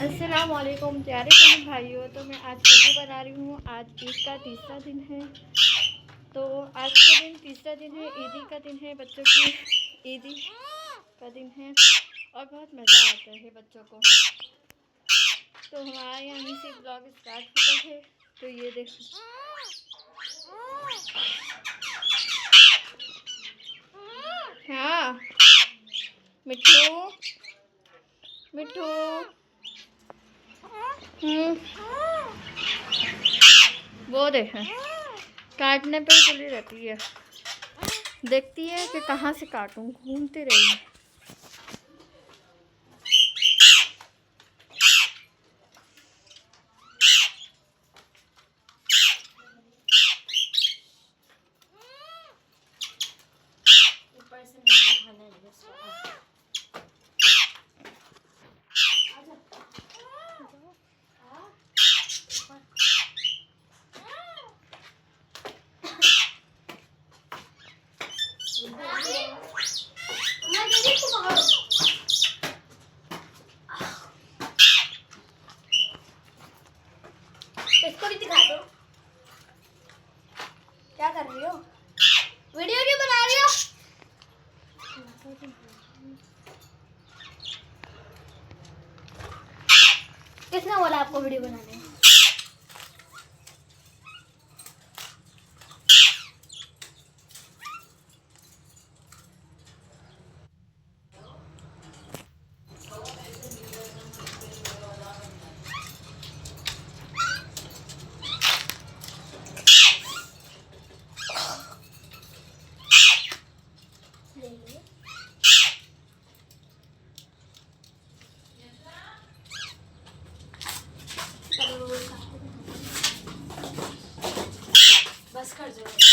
अस्सलामुअलैकुम प्यारे बहन भाइयों। तो मैं आज वीडियो बना रही हूँ। आज ईद का तीसरा दिन है। तो आज के दिन तीसरा दिन है, ईदी का दिन है, बच्चों की ईदी का दिन है और बहुत मज़ा आता है बच्चों को। तो हमारे यहाँ से ब्लॉग स्टार्ट होता है। तो ये देखो, हाँ मिठू मिठू, वो देखें काटने पर ही तुली रहती है, देखती है कि कहाँ से काटूं, घूमती रही है। ऊपर से नहीं दिखाना है बस। इसको भी दिखा दो। क्या कर रही हो? वीडियो क्यों बना रही हो? किसने बोला आपको वीडियो बनाने? बस कर दो।